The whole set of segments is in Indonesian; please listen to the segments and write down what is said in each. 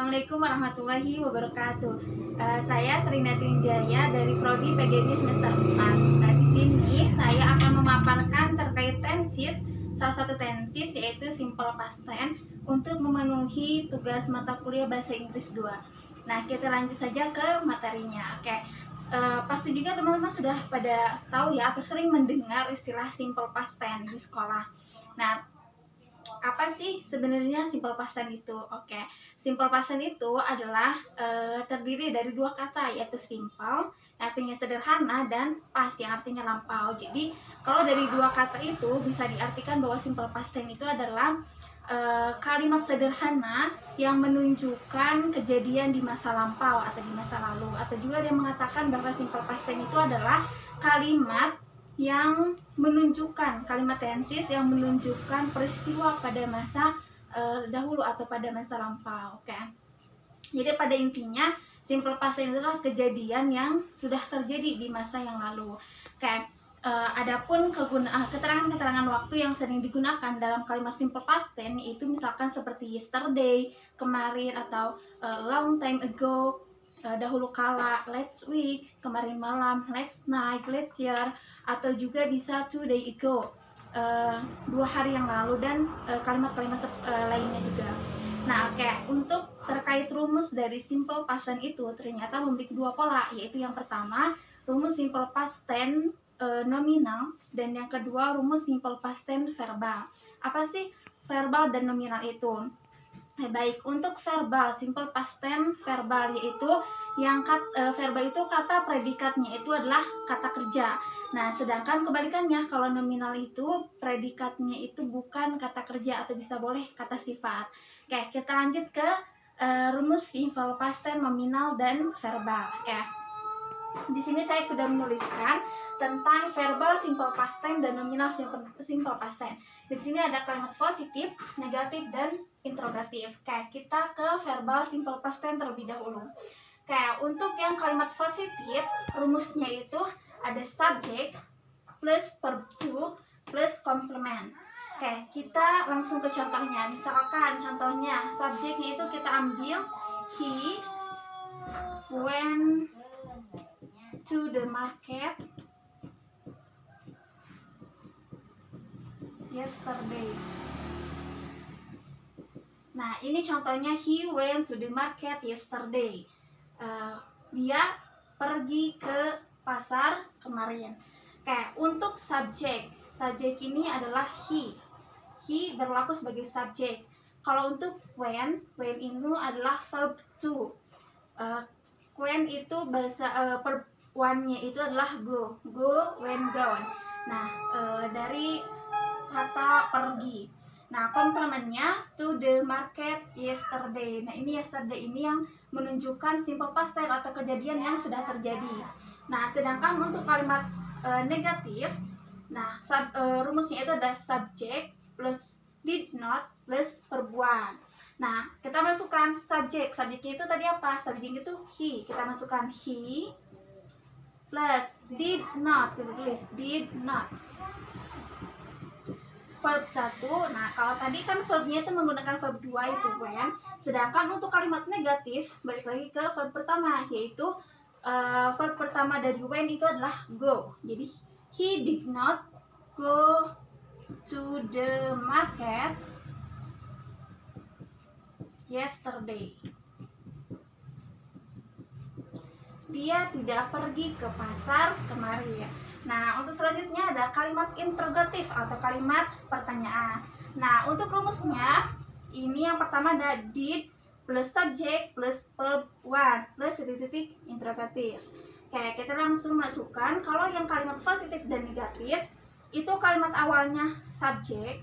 Assalamualaikum warahmatullahi wabarakatuh. Saya Serinati Wijaya dari Prodi PGB semester 4. Di sini saya akan memaparkan terkait tenses, salah satu tenses yaitu simple past tense untuk memenuhi tugas mata kuliah bahasa Inggris 2. Nah, kita lanjut saja ke materinya. Oke. Pasti juga teman-teman sudah pada tahu ya atau sering mendengar istilah simple past tense di sekolah. Nah, apa sih sebenarnya simple past tense itu? Oke, simple past tense itu adalah terdiri dari dua kata, yaitu simple yang artinya sederhana dan past yang artinya lampau. Jadi kalau dari dua kata itu bisa diartikan bahwa simple past tense itu adalah kalimat sederhana yang menunjukkan kejadian di masa lampau atau di masa lalu, atau juga dia mengatakan bahwa simple past tense itu adalah kalimat yang menunjukkan kalimat tenses yang menunjukkan peristiwa pada masa dahulu atau pada masa lampau. Oke. Jadi pada intinya simple past tense adalah kejadian yang sudah terjadi di masa yang lalu. Oke. Adapun keterangan-keterangan waktu yang sering digunakan dalam kalimat simple past tense itu misalkan seperti yesterday, kemarin, atau long time ago, dahulu kala, last week, kemarin malam, last night, last year, atau juga bisa 2 days ago, 2 hari yang lalu, dan kalimat-kalimat lainnya juga. Nah, untuk terkait rumus dari simple past tense itu ternyata memiliki dua pola, yaitu yang pertama rumus simple past tense nominal, dan yang kedua rumus simple past tense verbal. Apa sih verbal dan nominal itu? Baik, untuk verbal, simple past tense verbal yaitu yang verbal itu kata predikatnya itu adalah kata kerja. Nah, sedangkan kebalikannya kalau nominal itu predikatnya itu bukan kata kerja atau bisa boleh kata sifat. Oke, kita lanjut ke rumus simple past tense nominal dan verbal. Oke. Di sini saya sudah menuliskan tentang verbal simple past tense dan nominal simple past tense. Di sini ada kalimat positif, negatif, dan interrogatif. Kita ke verbal simple past tense terlebih dahulu. Untuk yang kalimat positif, rumusnya itu ada subject plus verb to plus complement. Kita langsung ke contohnya. Misalkan contohnya subjeknya itu kita ambil he went to the market yesterday. Nah, ini contohnya he went to the market yesterday. Dia pergi ke pasar kemarin. Untuk subjek ini adalah he. He berlaku sebagai subjek. Kalau untuk when itu adalah verb to. When itu bahasa verb one-nya itu adalah go, when, gone. Nah, dari kata pergi. Nah, komplementnya to the market yesterday. Nah, ini yesterday ini yang menunjukkan simple past tense atau kejadian yang sudah terjadi. Nah, sedangkan untuk kalimat negatif, nah rumusnya itu ada subject plus did not plus verb one. Nah, kita masukkan subjek. Subjeknya itu tadi apa? Subjek itu he. Kita masukkan he plus did not. Kita tulis did not. Verb 1. Nah, kalau tadi kan verbnya itu menggunakan verb 2 itu when. Sedangkan untuk kalimat negatif balik lagi ke verb pertama, yaitu verb pertama dari when itu adalah go. Jadi he did not go to the market yesterday. Dia tidak pergi ke pasar kemarin. Nah, untuk selanjutnya ada kalimat interrogatif atau kalimat pertanyaan. Nah, untuk rumusnya ini yang pertama ada did plus subject plus verb one plus titik interrogatif. Kita langsung masukkan. Kalau yang kalimat positif dan negatif itu kalimat awalnya subject,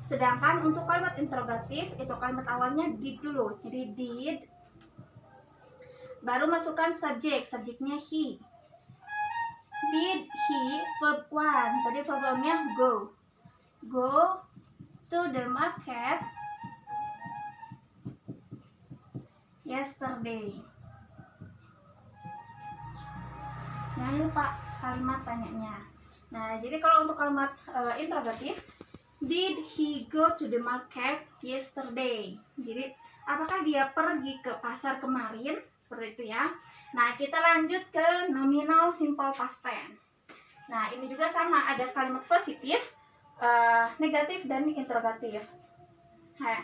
sedangkan untuk kalimat interrogatif itu kalimat awalnya did dulu. Jadi did, baru masukkan subjek, subjeknya he. Did he, verb one, tadi verb one-nya go to the market yesterday. Jangan lupa kalimat tanyanya. Nah, jadi kalau untuk kalimat interrogatif Did he go to the market yesterday? Jadi, apakah dia pergi ke pasar kemarin? Seperti itu ya. Nah, kita lanjut ke nominal simple past tense. Nah, ini juga sama, ada kalimat positif, negatif, dan interrogatif. Nah,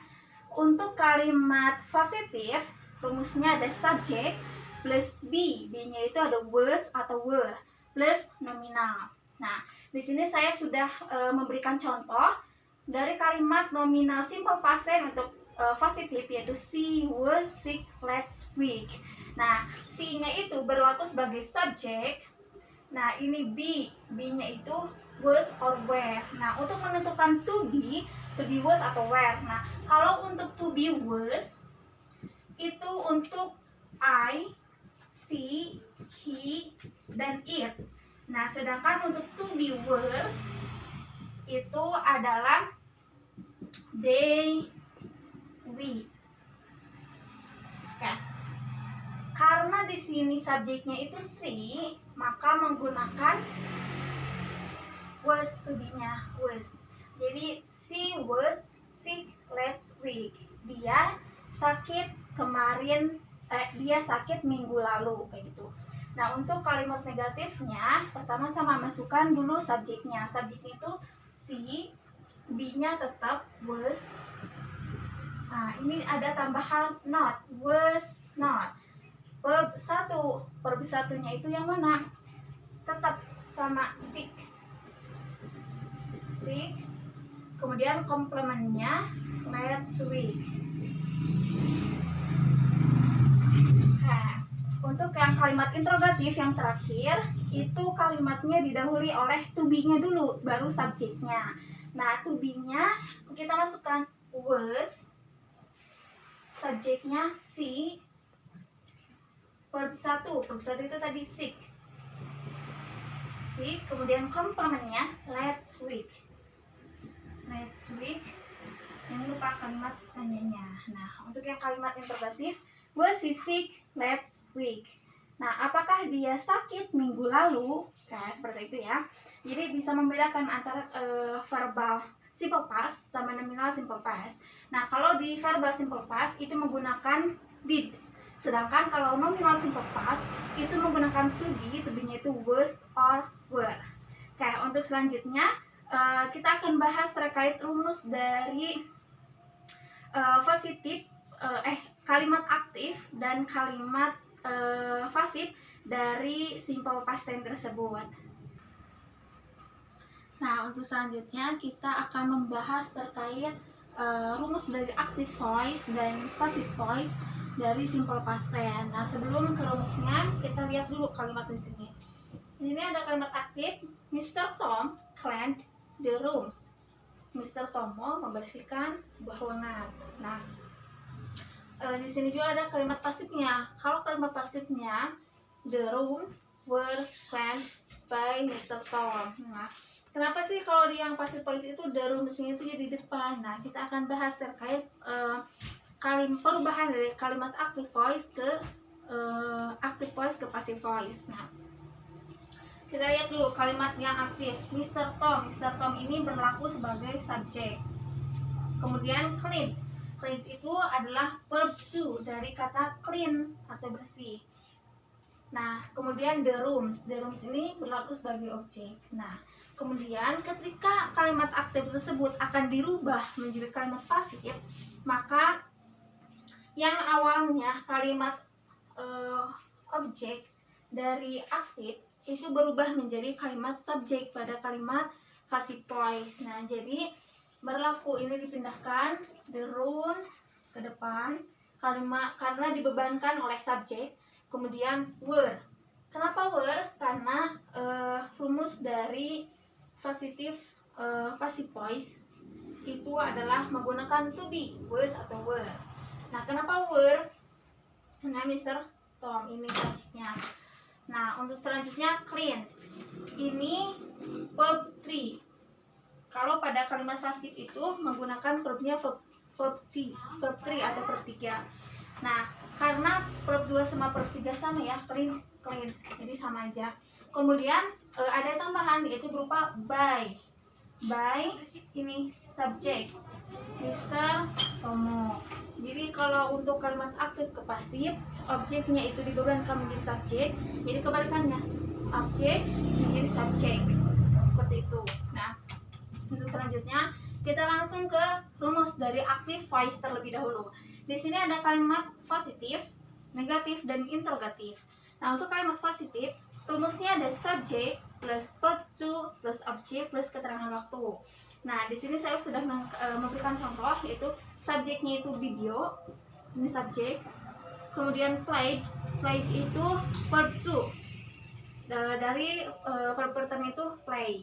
untuk kalimat positif, rumusnya ada subject plus be. B-nya itu ada was atau were plus nominal. Nah, di sini saya sudah memberikan contoh dari kalimat nominal simple past tense untuk positif, yaitu she was sick last week. Nah, she-nya itu berlaku sebagai subjek. Nah, ini B-nya itu was or were. Nah, untuk menentukan to be was atau were. Nah, kalau untuk to be was itu untuk I, she, he, dan it. Nah, sedangkan untuk to be were itu adalah they, we. Oke. Karena di sini subjeknya itu she, maka menggunakan was to be-nya was. Jadi she was sick last week. Dia sakit kemarin, dia sakit minggu lalu, kayak gitu. Nah, untuk kalimat negatifnya, pertama sama masukkan dulu subjeknya. Subjeknya itu she, be-nya tetap was. Nah, ini ada tambahan not, was not. Verb satunya itu yang mana? Tetap sama sick. Sick. Kemudian komplemennya last week. Nah, untuk yang kalimat interrogatif yang terakhir, itu kalimatnya didahului oleh to be-nya dulu, baru subjeknya. Nah, to be-nya kita masukkan was, subjeknya she, verb 1 itu tadi sick, kemudian komplemennya last week. Yang lupa kalimat tanyanya. Nah, untuk yang kalimat interrogatif, was he sick last week? Nah, apakah dia sakit minggu lalu? Nah, seperti itu ya. Jadi bisa membedakan antara verbal simple past sama nominal simple past. Nah, kalau di verbal simple past itu menggunakan did. Sedangkan kalau nominal simple past itu menggunakan to be-nya itu was or were. Oke, untuk selanjutnya kita akan bahas terkait rumus dari kalimat aktif dan kalimat pasif dari simple past tense tersebut. Nah, untuk selanjutnya kita akan membahas terkait rumus dari active voice dan passive voice dari simple past tense. Nah, sebelum ke rumusnya, kita lihat dulu kalimat di sini. Di sini ada kalimat aktif, Mr. Tom cleaned the rooms. Mr. Tom mau membersihkan sebuah ruangan. Nah, di sini juga ada kalimat pasifnya. Kalau kalimat pasifnya, the rooms were cleaned by Mr. Tom. Nah, kenapa sih kalau di yang passive voice itu the rooms-nya itu jadi depan? Nah, kita akan bahas terkait perubahan dari kalimat active voice ke passive voice. Nah, kita lihat dulu kalimat yang aktif. Mr. Tom ini berlaku sebagai subjek. Kemudian clean itu adalah verb to dari kata clean atau bersih. Nah, kemudian the rooms ini berlaku sebagai objek. Nah, kemudian ketika kalimat aktif tersebut akan dirubah menjadi kalimat pasif, maka yang awalnya kalimat objek dari aktif itu berubah menjadi kalimat subjek pada kalimat passive voice. Nah, jadi berlaku ini dipindahkan the rooms ke depan kalimat karena dibebankan oleh subjek. Kemudian were. Kenapa were? Karena rumus dari passive voice itu adalah menggunakan to be, was atau were. Nah, kenapa were? Nah, Mr. Tom ini subjeknya. Nah, untuk selanjutnya clean. Ini verb 3. Kalau pada kalimat pasif itu menggunakan verbnya verb 3 atau verb 3. Nah, karena verb 2 sama verb 3 sama ya, clean. Jadi sama aja. Kemudian ada tambahan yaitu berupa by. by ini subjek Mr. Tomo. Jadi kalau untuk kalimat aktif ke pasif, objeknya itu dibebankan menjadi subjek, jadi kebalikannya, objek menjadi subjek, seperti itu. Nah, untuk selanjutnya kita langsung ke rumus dari active voice terlebih dahulu. Di sini ada kalimat positif, negatif, dan interrogatif. Nah, untuk kalimat positif, rumusnya ada subjek plus verb to plus objek plus keterangan waktu. Nah, di sini saya sudah memberikan contoh, yaitu subjeknya itu video, ini subjek. Kemudian played itu verb to, dari verb pertama itu play.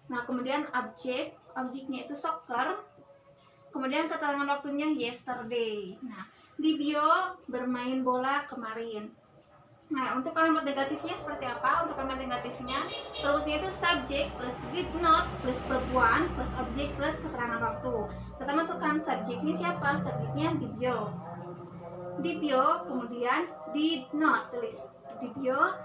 Nah, kemudian objeknya itu soccer. Kemudian keterangan waktunya yesterday. Nah, di bio bermain bola kemarin. Nah, untuk kalimat negatifnya seperti apa? Untuk kalimat negatifnya, rumusnya itu subjek plus did not plus verb one plus objek plus keterangan waktu. Kita masukkan subjeknya siapa? Subjeknya di bio. Di bio, kemudian did not, tulis di bio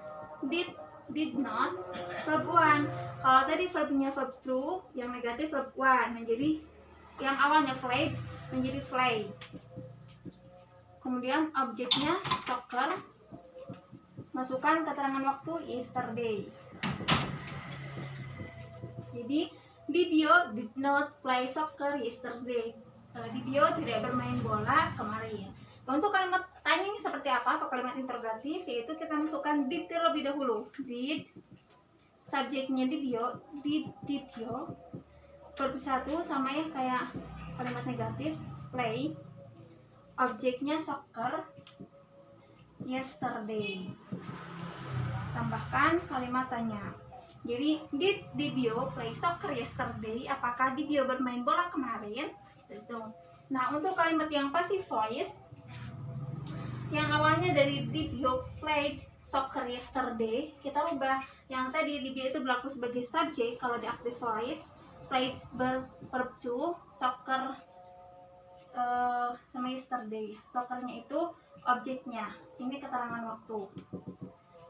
did not verb one. Kalau tadi verbnya verb two, yang negatif verb one. Nah, jadi yang awalnya played menjadi play. Kemudian objeknya soccer, masukkan keterangan waktu yesterday. Jadi di bio did not play soccer yesterday. Di bio tidak bermain bola kemarin. Untuk kalimat tanya ini seperti apa atau kalimat interrogatif, yaitu kita masukkan did terlebih dahulu. Did, subjeknya di bio, did bio. Verb satu sama ya kayak kalimat negatif, play. Objeknya soccer yesterday. Tambahkan kalimat tanya. Jadi did di bio play soccer yesterday, apakah di bio bermain bola kemarin? Itu. Nah, untuk kalimat yang passive voice, yang awalnya dari di bio played soccer yesterday, kita ubah. Yang tadi di bio itu berlaku sebagai subjek, kalau di active voice played verb to, soccer sama yesterday. Soccernya itu objeknya, ini keterangan waktu.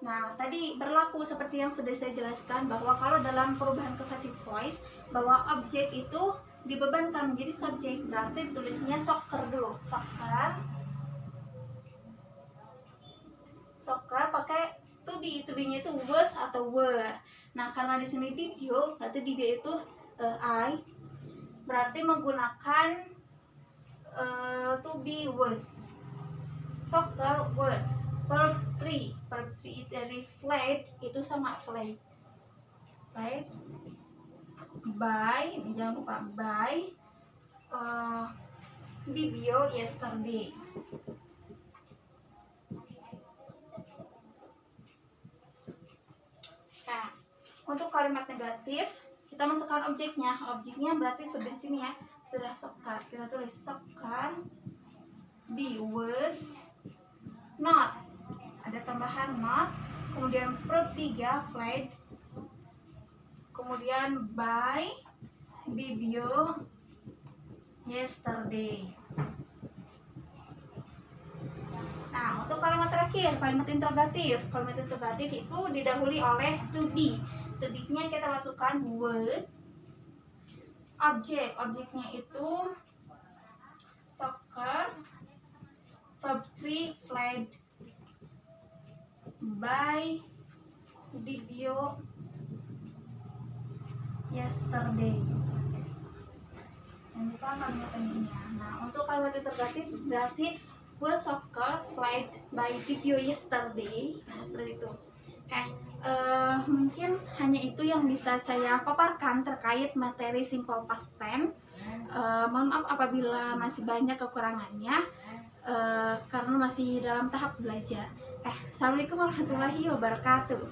Nah, tadi berlaku seperti yang sudah saya jelaskan, bahwa kalau dalam perubahan ke passive voice, bahwa objek itu dibebankan menjadi subjek, berarti tulisnya soccer dulu. Soccer pakai to be-nya itu was atau were. Nah, karena di sini video, berarti di dia itu I, berarti menggunakan to be was. Soccer was. Verb 3 dari played itu sama played. Right? By, ini jangan lupa by di bio yesterday. Nah, untuk kalimat negatif kita masukkan objeknya. Objeknya berarti sudah sini ya, sudah soccer. Kita tulis soccer be was not, ada tambahan not, kemudian verb 3 played, kemudian by di bio yesterday. Nah, untuk kalimat terakhir, kalimat interrogatif. Kalimat interrogatif itu didahului oleh to be. To be-nya kita masukkan was. Objeknya itu soccer. Verb 3 played. By di bio yesterday. Yang lupa kalimat ini. Nah, untuk kalimat interrogatif berarti was soccer played by di bio yesterday. Nah, seperti itu. Oke, mungkin hanya itu yang bisa saya paparkan terkait materi simple past tense. Mohon maaf apabila masih banyak kekurangannya, karena masih dalam tahap belajar. Assalamualaikum warahmatullahi wabarakatuh.